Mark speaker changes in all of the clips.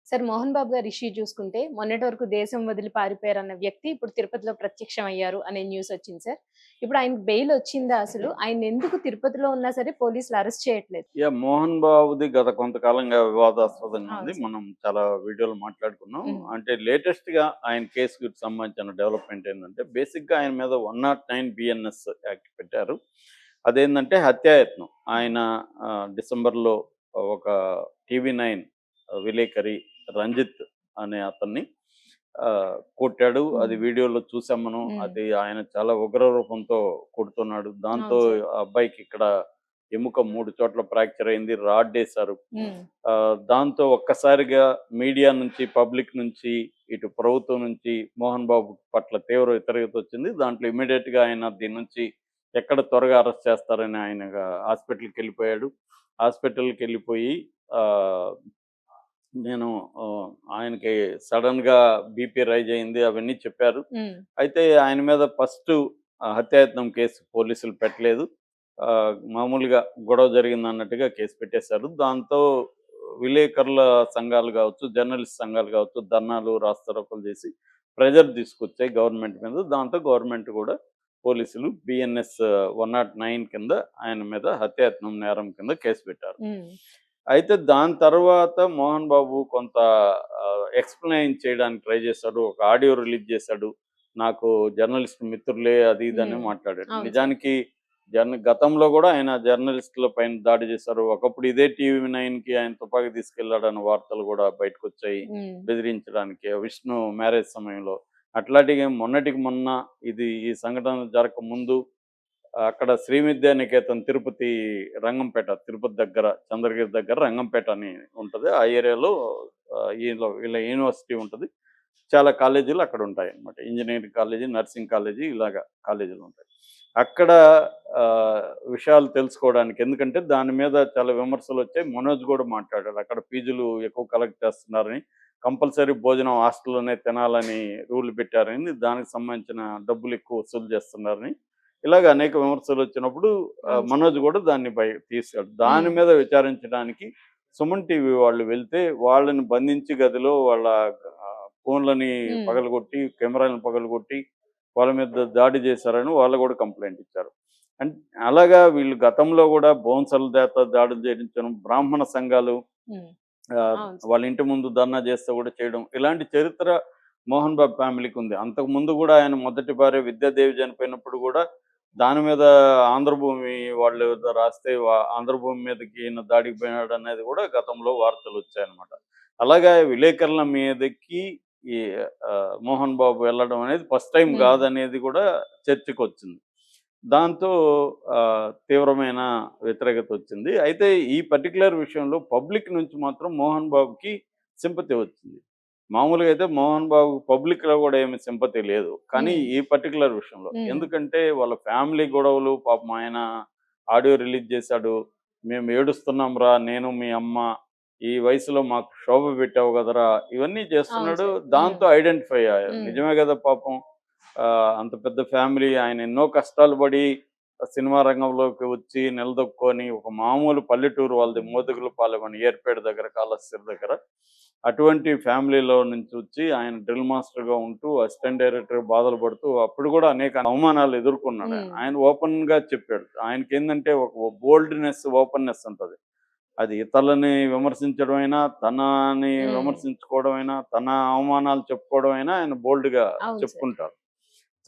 Speaker 1: Sir 'Mohan Babu' గారి issue చూసుకుంటే, మొన్నటి వరకు దేశం వదిలి పారిపోయారన్న వ్యక్తి ఇప్పుడు తిరుపతిలో ప్రత్యక్షమయ్యారు అనే న్యూస్ వచ్చింది సార్. ఇప్పుడు ఆయనకి బెయిల్ వచ్చిందా అసలు? ఆయన్నెందుకు తిరుపతిలో ఉన్నా సరే పోలీసులు అరెస్ట్ చేయట్లేదు?
Speaker 2: మోహన్ బాబుది గత కొంతకాలంగా వివాదాస్పదంగా ఉంది.
Speaker 1: అవును సార్.
Speaker 2: మనం చాలా వీడియోలు మాట్లాడుకున్నాం.
Speaker 1: హ్మ్.
Speaker 2: అంటే లేటెస్ట్‌గా ఆయన కేస్‌కి సంబంధించిన డెవలప్‌మెంట్ ఏందంటే, బేసిక్‌గా ఆయన మీద 109 బిఎన్ఎస్ యాక్ట్ పెట్టారు. అదేందంటే హత్యాయత్నం. ఆయన డిసెంబర్‌లో ఒక టీవీ9 విలేకరి రంజిత్ అనే అతన్ని కొట్టాడు. అది
Speaker 1: హ్మ్.
Speaker 2: వీడియోలో చూసాం మనం.
Speaker 1: హ్మ్.
Speaker 2: అది ఆయన చాలా ఉగ్ర రూపంతో కొడుతున్నాడు. దాంతో
Speaker 1: అవును సార్.
Speaker 2: ఆ అబ్బాయికి ఇక్కడ ఎముక 3 చోట్ల ఫ్రాక్చర్ అయింది. రాడ్డేశారు.
Speaker 1: హ్మ్.
Speaker 2: దాంతో ఒక్కసారిగా మీడియా నుంచి, పబ్లిక్ నుంచి, ఇటు ప్రభుత్వం నుంచి మోహన్ బాబు పట్ల తీవ్ర వ్యతిరేకత వచ్చింది. దాంట్లో ఇమ్మీడియేట్‌గా ఆయన దీని నుంచి ఎక్కడ త్వరగా అరెస్ట్ చేస్తారని ఆయనగా హాస్పిటల్‌కెళ్ళిపోయాడు. హాస్పిటల్‌కెళ్ళిపోయి ఆహ్, నేను ఆయనకి సడెన్‌గా బీపీ రైజ్ అయింది. అవన్నీ చెప్పారు.
Speaker 1: హ్మ్.
Speaker 2: అయితే ఆయన మీద ఫస్టు హత్యాయత్నం కేసు పోలీసులు పెట్టలేదు. మామూలుగా గొడవ జరిగిందన్నట్టుగా కేసు పెట్టేశారు. దాంతో విలేకరుల సంఘాలు గావచ్చు, జర్నలిస్ట్ సంఘాలు గావచ్చు, ధర్నాలు, రాస్తారోకోలు చేసి ప్రెషర్ తీసుకొచ్చాయి గవర్నమెంట్ మీద. దాంతో గవర్నమెంట్ కూడా పోలీసులు బిఎన్ఎస్ 109 కింద ఆయన మీద హత్యాయత్నం నేరం కింద కేసు పెట్టారు.
Speaker 1: హ్మ్.
Speaker 2: అయితే దాని తర్వాత మోహన్ బాబు కొంత ఎక్స్‌ప్లెయిన్ చేయడానికి ట్రై చేశాడు. ఒక ఆడియో రిలీజ్ చేశాడు. నాకు జర్నలిస్ట్ మిత్రులే అది ఇది అని
Speaker 1: హ్మ్.
Speaker 2: మాట్లాడాడు.
Speaker 1: అవును సార్.
Speaker 2: నిజానికి గతంలో గూడా ఆయన జర్నలిస్ట్‌ల పైన దాడి చేశారు. ఒకప్పుడు ఇదే టీవీ9కి ఆయన తుపాకీ తీసుకెళ్ళాడన్న వార్తలు గూడా బయటకొచ్చాయి.
Speaker 1: హ్మ్.
Speaker 2: బెదిరించడానికి విష్ణు మ్యారేజ్ సమయంలో. అట్లాంటిగా మొన్నటికి మొన్న ఈ సంఘటన జరగకముందు అక్కడ శ్రీ విద్యా నికేతన్ తిరుపతి రంగంపేట, తిరుపతి దగ్గర చంద్రగిరి దగ్గర రంగంపేట అని ఉంటది. ఆ ఏరియాలో వీళ్ళ యూనివర్సిటీ ఉంటది. చాలా కాలేజీలు అక్కడుంటాయన్నమాట. ఇంజినీరింగ్ కాలేజీ, నర్సింగ్ కాలేజీ ఇలాగ కాలేజీలుంటాయి. అక్కడ ఆహ్, విషయాలు తెలుసుకోవడానికి ఎందుకంటే దాని మీద చాలా విమర్శలొచ్చాయి. మనోజ్ గూడా మాట్లాడాడు. అక్కడ ఫీజులు ఎక్కువ కలెక్ట్ చేస్తున్నారని, కంపల్సరీ భోజనం హాస్టల్‌లోనే తినాలని రూల్ పెట్టారని, దానికి సంబంధించిన డబ్బులు ఎక్కువ వసూలు చేస్తున్నారని, ఇలాగ అనేక విమర్శలొచ్చినప్పుడు
Speaker 1: అవును సార్.
Speaker 2: మనోజ్ గూడా దాన్ని తీసాడు. దాని
Speaker 1: హ్మ్.
Speaker 2: మీద విచారించడానికి సుమన్ టీవీ వాళ్ళు వెళ్తే, వాళ్ళని బంధించి గదిలో వాళ్ళ ఫోన్‌లని
Speaker 1: హ్మ్.
Speaker 2: పగలగొట్టి, కెమెరాలను పగలగొట్టి, వాళ్ళ మీద దాడి చేశారని వాళ్ళు గూడా కంప్లెయింట్ ఇచ్చారు. అన్ అలాగా వీళ్ళు గతంలో గూడా బౌన్సర్ల చేత దాడులు చేయించడం, బ్రాహ్మణ సంఘాలు
Speaker 1: హ్మ్.
Speaker 2: ఆహ్,
Speaker 1: అవును సార్.
Speaker 2: వాళ్ళ ఇంటి ముందు ధర్నా చేస్తే గూడా చేయడం, ఇలాంటి చరిత్ర మోహన్ బాబు ఫ్యామిలీకుంది. అంతకుముందు గూడా ఆయన మొదటి భార్య విద్యాదేవి చనిపోయినప్పుడు గూడా దాని మీద ఆంధ్రభూమి వాళ్ళు ఏదో రాస్తే ఆంధ్రభూమి మీదకి ఈయన దాడికి పోయినాడనేది గూడా గతంలో వార్తలొచ్చాయన్నమాట. అలాగా విలేకరుల మీదకి ఈ మోహన్ బాబు వెళ్ళడం అనేది ఫస్ట్ టైమ్
Speaker 1: హ్మ్.
Speaker 2: గాదనేది గూడా చర్చకొచ్చింది. దాంతో తీవ్రమైన వ్యతిరేకతొచ్చింది. అయితే ఈ పర్టిక్యులర్ విషయంలో పబ్లిక్ నుంచి మాత్రం మోహన్ బాబుకి సింపతి వచ్చింది. మామూలుగా అయితే మోహన్ బాబు పబ్లిక్‌లో గూడా ఏమి సింపతి లేదు. కానీ
Speaker 1: హ్మ్.
Speaker 2: ఈ పర్టిక్యులర్ విషయంలో.
Speaker 1: హ్మ్.
Speaker 2: ఎందుకంటే వాళ్ళ ఫ్యామిలీ గొడవలు పాపం ఆయన ఆడియో రిలీజ్ చేశాడు. "మేము ఏడుస్తున్నాంరా నేను, మీ అమ్మ. ఈ వయసులో మాకు శోభ పెట్టావు గదరా!" ఇవన్నీ
Speaker 1: అవును
Speaker 2: చేస్తున్నాడు.
Speaker 1: సార్. హ్మ్.
Speaker 2: దాంతో ఐడెంటిఫై అయ్యారు.
Speaker 1: హ్మ్.
Speaker 2: నిజమే గదా పాపం. అంత పెద్ద ఫ్యామిలీ ఆయన ఎన్నో కష్టాలు పడి సినిమా రంగంలోకి వచ్చి నిలదొక్కుకొని ఒక మామూలు పల్లెటూరు వాళ్ళది మోదుగులపాలెం అని ఏర్పేట దగ్గర కాళహస్తి దగ్గర. అటువంటి ఫ్యామిలీలో నుంచి వచ్చి ఆయన డ్రిల్ మాస్టర్‌గా ఉంటూ అసిస్టెంట్ డైరెక్టర్‌గా బాధలు పడుతూ అప్పుడు కూడా అనేక అవమానాలు ఎదుర్కొన్నాడు ఆయన.
Speaker 1: హ్మ్.
Speaker 2: ఆయన ఓపెన్‌గా చెప్పాడు. ఆయనకేందంటే ఒక బోల్డ్‌నెస్, ఓపెన్‌నెస్ ఉంటది. అది ఇతరులని విమర్శించడమైనా, తనని
Speaker 1: హ్మ్.
Speaker 2: విమర్శించుకోవడమైనా, తన అవమానాలు చెప్పుకోవడమైనా ఆయన బోల్డ్‌గా
Speaker 1: అవును సార్.
Speaker 2: చెప్పుకుంటారు.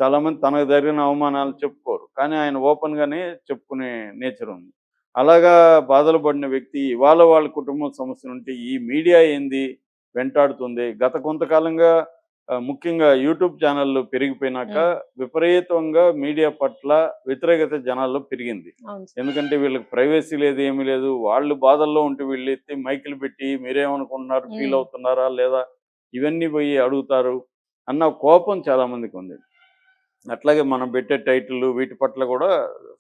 Speaker 2: చాలామంది తనకు జరిగిన అవమానాలు చెప్పుకోరు. కానీ ఆయన ఓపెన్‌గానే చెప్పుకునే నేచర్ ఉంది. అలాగా బాధలు పడిన వ్యక్తి ఇవాళ వాళ్ళ కుటుంబం సమస్య ఉంటే ఈ మీడియా ఏంది వెంటాడుతుంది. గత కొంతకాలంగా ముఖ్యంగా యూట్యూబ్ ఛానెల్‌లు పెరిగిపోయినాక
Speaker 1: హ్మ్.
Speaker 2: విపరీతంగా మీడియా పట్ల వ్యతిరేకత జనాల్లో పెరిగింది.
Speaker 1: అవును సార్.
Speaker 2: ఎందుకంటే వీళ్ళకి ప్రైవసీ లేదు, ఏమీ లేదు. వాళ్ళు బాధల్లో ఉంటే వీళ్ళెత్తి మైకులు పెట్టి మీరేమనుకుంటున్నారు? ఫీల్
Speaker 1: హ్మ్.
Speaker 2: అవుతున్నారా? లేదా? ఇవన్నీ పోయి అడుగుతారు అన్న కోపం చాలా మందికుంది. అట్లాగే మనం పెట్టే టైటిల్‌లు వీటి పట్ల గూడా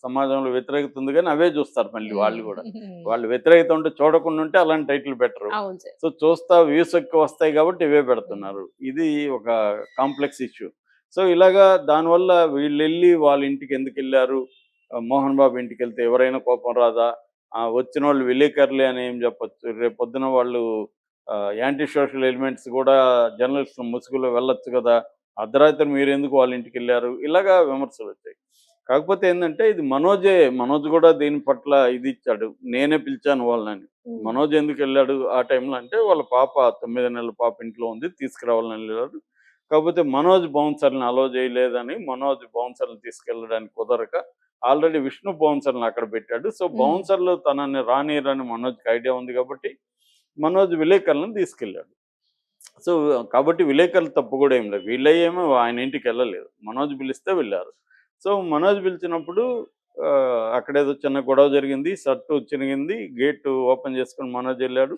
Speaker 2: సమాజంలో వ్యతిరేకత ఉంది గానీ, అవే జూస్తారు మళ్ళీ వాళ్ళు
Speaker 1: హ్మ్.
Speaker 2: గూడా.
Speaker 1: హ్మ్.
Speaker 2: వాళ్ళు వ్యతిరేకత ఉంటే చూడకుండా ఉంటే అలాంటి టైటిల్ పెట్టరు.
Speaker 1: అవును సార్.
Speaker 2: సో, చూస్తా వ్యూస్ ఎక్కువొస్తాయి గాబట్టి ఇవే
Speaker 1: హ్మ్.
Speaker 2: పెడుతున్నారు. ఇది ఒక కాంప్లెక్స్ ఇష్యూ. సో, ఇలాగా దానివల్ల వీళ్ళెళ్లి వాళ్ళ ఇంటికెందుకెళ్లారు? మోహన్ బాబు ఇంటికెళ్తే ఎవరైనా కోపం రాదా? వచ్చినోళ్ళు విలేకరులే అని ఏం జెప్పొచ్చు. రేపొద్దున వాళ్ళు యాంటీ సోషల్ ఎలిమెంట్స్ కూడా జర్నలిస్ట్ ముసుగులో వెళ్ళొచ్చు కదా, అర్ధరాత్రి మీరు ఎందుకు వాళ్ళ ఇంటికి వెళ్ళారు, ఇలాగా విమర్శలు వచ్చాయి. కాకపోతే ఏంటంటే ఇది మనోజ్ కూడా దీని పట్ల ఇది ఇచ్చాడు, నేనే పిలిచాను వాళ్ళని. మనోజ్ ఎందుకు వెళ్ళాడు ఆ టైంలో అంటే వాళ్ళ పాప 9 నెలల పాప ఇంట్లో ఉంది, తీసుకురావాలని వెళ్ళాడు. కాకపోతే మనోజ్ బౌన్సర్ని అలో చేయలేదని, మనోజ్ బౌన్సర్ని తీసుకెళ్ళడానికి కుదరక ఆల్రెడీ విష్ణు బౌన్సర్ని అక్కడ పెట్టాడు. సో బౌన్సర్లు తనని రానియరని మనోజ్కి ఐడియా ఉంది కాబట్టి మనోజ్ విలేకరులను తీసుకెళ్ళాడు. సో కాబట్టి విలేకరుల తప్పు కూడా ఏం లేదు, వీళ్ళేమో ఆయన ఇంటికి వెళ్ళలేదు, మనోజ్ పిలిస్తే వెళ్ళారు. సో మనోజ్ పిలిచినప్పుడు అక్కడేదో చిన్న గొడవ జరిగింది, షర్టు చిరిగింది, గేటు ఓపెన్ చేసుకుని మనోజ్ వెళ్ళాడు.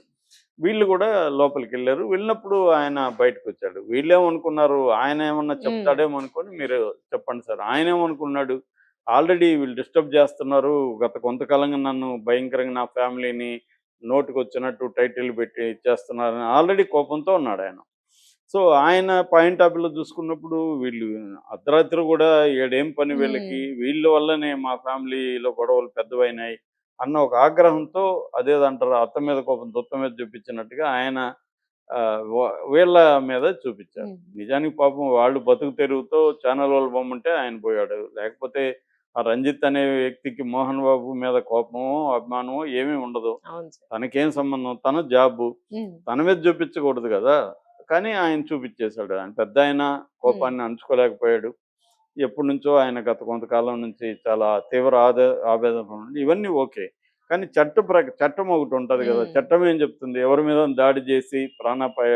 Speaker 2: వీళ్ళు కూడా లోపలికి వెళ్ళారు. వెళ్ళినప్పుడు ఆయన బయటకు వచ్చాడు. వీళ్ళేమనుకున్నారు, ఆయన ఏమన్నా చెప్తాడేమో అనుకొని, మీరు చెప్పండి సార్, ఆయన ఏమనుకున్నాడు, ఆల్రెడీ వీళ్ళు డిస్టర్బ్ చేస్తున్నారు, గత కొంతకాలంగా నన్ను భయంకరంగా నా ఫ్యామిలీని నోటికి వచ్చినట్టు టైటిల్ పెట్టి చేస్తున్నారని ఆల్రెడీ కోపంతో ఉన్నాడు ఆయన. సో ఆయన పాయింట్ ఆఫ్ వ్యూలో చూసుకున్నప్పుడు వీళ్ళు అర్ధరాత్రి కూడా ఏడేం పని వీళ్ళకి, వీళ్ళ వల్లనే మా ఫ్యామిలీలో గొడవలు పెద్దవైనాయి అన్న ఒక ఆగ్రహంతో, అదేదంటారు అత్త మీద కోపం దుత్త మీద చూపించినట్టుగా ఆయన వీళ్ళ మీద చూపించారు. నిజానికి పాపం వాళ్ళు బతుకు తెరువుతో ఛానల్ వాళ్ళు బొమ్మంటే ఆయన పోయాడు. లేకపోతే ఆ రంజిత్ అనే వ్యక్తికి మోహన్ బాబు మీద కోపమో అభిమానమో ఏమీ ఉండదు. తనకేం సంబంధం, తన జాబు, తన మీద చూపించకూడదు కదా, కానీ ఆయన చూపించేశాడు. ఆయన పెద్ద ఆయన కోపాన్ని అణుచుకోలేకపోయాడు. ఎప్పటి నుంచో ఆయన గత కొంతకాలం నుంచి చాలా తీవ్ర ఆవేదన ఉంది. ఇవన్నీ ఓకే, కానీ చట్టం ఒకటి ఉంటుంది కదా, చట్టం ఏం చెప్తుంది, ఎవరి మీద దాడి చేసి ప్రాణాపాయ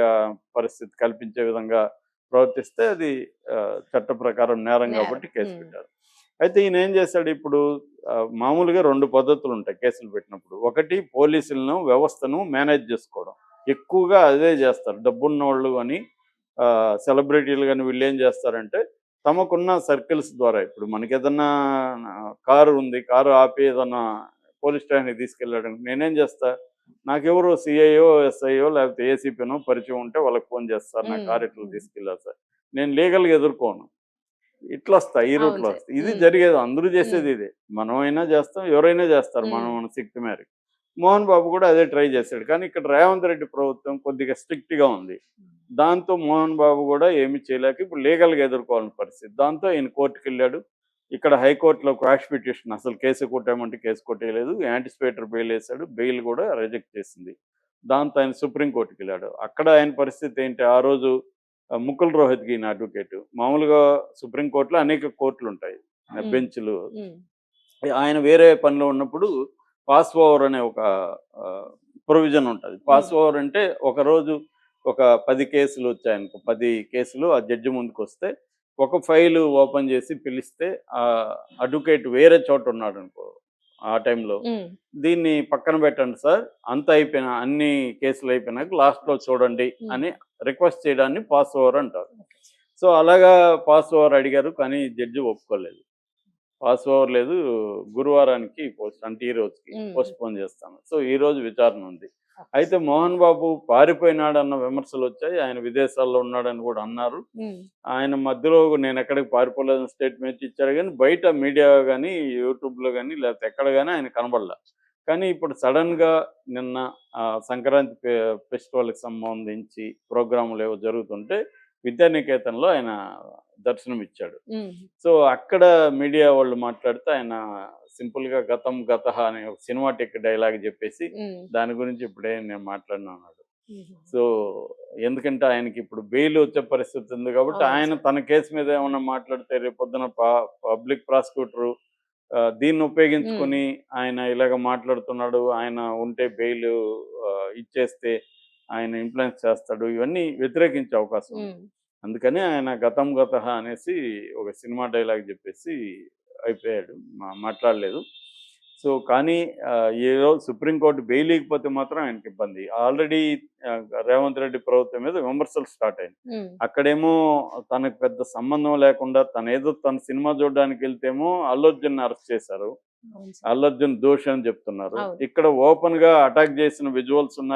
Speaker 2: పరిస్థితి కల్పించే విధంగా ప్రవర్తిస్తే అది చట్ట ప్రకారం నేరం కాబట్టి కేసు పెట్టారు. అయితే ఈయన ఏం చేశాడు, ఇప్పుడు మామూలుగా 2 పద్ధతులు ఉంటాయి కేసులు పెట్టినప్పుడు. ఒకటి పోలీసులను వ్యవస్థను మేనేజ్ చేసుకోవడం, ఎక్కువగా అదే చేస్తారు డబ్బున్న వాళ్ళు కానీ సెలబ్రిటీలు కానీ. వీళ్ళు ఏం చేస్తారంటే తమకున్న సర్కిల్స్ ద్వారా, ఇప్పుడు మనకి ఏదన్నా కారు ఉంది, కారు ఆపి ఏదన్నా పోలీస్ స్టేషన్కి తీసుకెళ్ళాడు, నేనేం చేస్తా, నాకెవరో సిఐఓ ఎస్ఐఓ లేకపోతే ఏసీపీనో పరిచయం ఉంటే వాళ్ళకి ఫోన్ చేస్తారు, నా కారు ఇట్లా తీసుకెళ్ళారు సార్, నేను లీగల్గా ఎదుర్కోను, ఇట్లా వస్తా, ఈ రూట్లో వస్తా. ఇది జరిగేది, అందరూ చేసేది ఇదే, మనమైనా చేస్తాం, ఎవరైనా చేస్తారు మన శక్తి మేరకు. మోహన్ బాబు కూడా అదే ట్రై చేశాడు. కానీ ఇక్కడ రేవంత్ రెడ్డి ప్రభుత్వం కొద్దిగా స్ట్రిక్ట్గా ఉంది. దాంతో మోహన్ బాబు కూడా ఏమి చేయలేక ఇప్పుడు లీగల్గా ఎదుర్కోవాలని పరిస్థితి. దాంతో ఆయన కోర్టుకు వెళ్ళాడు. ఇక్కడ హైకోర్టులో క్వాష్ పిటిషన్, అసలు కేసు కొట్టామంటే కేసు కొట్టేయలేదు, యాంటిసిపేటర్ బెయిల్ వేశాడు, బెయిల్ కూడా రిజెక్ట్ చేసింది. దాంతో ఆయన సుప్రీంకోర్టుకి వెళ్ళాడు. అక్కడ ఆయన పరిస్థితి ఏంటి, ఆ రోజు ముకుల్ రోహత్గి ఈయన అడ్వకేటు. మామూలుగా సుప్రీంకోర్టులో అనేక కోర్టులు ఉంటాయి, బెంచ్లు. ఆయన వేరే పనిలో ఉన్నప్పుడు పాస్ ఓవర్ అనే ఒక ప్రొవిజన్ ఉంటుంది. పాస్ ఓవర్ అంటే ఒకరోజు ఒక 10 కేసులు వచ్చాయనుకో, 10 కేసులు ఆ జడ్జి ముందుకు వస్తే ఒక ఫైలు ఓపెన్ చేసి పిలిస్తే ఆ అడ్వకేట్ వేరే చోట ఉన్నాడు అనుకో, ఆ టైంలో దీన్ని పక్కన పెట్టండి సార్, అంత అయిపోయినా అన్ని కేసులు అయిపోయినాక లాస్ట్లో చూడండి అని రిక్వెస్ట్ చేయడాన్ని పాస్ ఓవర్ అంటారు. సో అలాగా పాస్ ఓవర్ అడిగారు, కానీ జడ్జి ఒప్పుకోలేదు. పాస్ ఓవర్ లేదు, గురువారానికి అంటే ఈ రోజుకి పోస్ట్పోన్ చేస్తాను. సో ఈ రోజు విచారణ ఉంది. అయితే మోహన్ బాబు పారిపోయినాడన్న విమర్శలు వచ్చాయి, ఆయన విదేశాల్లో ఉన్నాడని కూడా అన్నారు. ఆయన మధ్యలో నేను ఎక్కడికి పారిపోలేదని స్టేట్మెంట్ ఇచ్చారు, కానీ బయట మీడియా కానీ యూట్యూబ్లో కానీ లేకపోతే ఎక్కడ కానీ ఆయన కనబడలే. కానీ ఇప్పుడు సడన్గా నిన్న సంక్రాంతి ఫెస్టివల్కి సంబంధించి ప్రోగ్రాములు ఏవో జరుగుతుంటే విద్యానికేతన్లో ఆయన దర్శనం ఇచ్చాడు. సో అక్కడ మీడియా వాళ్ళు మాట్లాడితే ఆయన సింపుల్గా గతం గతహ అనే ఒక సినిమాటిక్ డైలాగ్ చెప్పేసి దాని గురించి ఇప్పుడే నేను మాట్లాడినా అన్నాడు. సో ఎందుకంటే ఆయనకి ఇప్పుడు బెయిల్ వచ్చే పరిస్థితి ఉంది కాబట్టి ఆయన తన కేసు మీద ఏమన్నా మాట్లాడితే రేపొద్దున పబ్లిక్ ప్రాసిక్యూటరు దీన్ని ఉపయోగించుకొని ఆయన ఇలాగ మాట్లాడుతున్నాడు, ఆయన ఉంటే బెయిల్ ఇచ్చేస్తే ఆయన ఇన్ఫ్లుయెన్స్ చేస్తాడు, ఇవన్నీ వ్యతిరేకించే అవకాశం ఉంది. అందుకని ఆయన గతం గతహ అనేసి ఒక సినిమా డైలాగ్ చెప్పేసి అయిపోయాడు, మాట్లాడలేదు. సో కానీ ఈరోజు సుప్రీంకోర్టు బెయిల్ ఇవ్వకపోతే మాత్రం ఆయనకి ఇబ్బంది. ఆల్రెడీ రేవంత్ రెడ్డి ప్రభుత్వం మీద విమర్శలు స్టార్ట్ అయింది. అక్కడేమో తనకు పెద్ద సంబంధం లేకుండా తన సినిమా చూడడానికి వెళ్తేమో అల్లు అర్జున్ అరెస్ట్ చేశారు, అల్లు అర్జున్ దోషి అని చెప్తున్నారు. ఇక్కడ ఓపెన్ గా అటాక్ చేసిన విజువల్స్ ఉన్నాయి.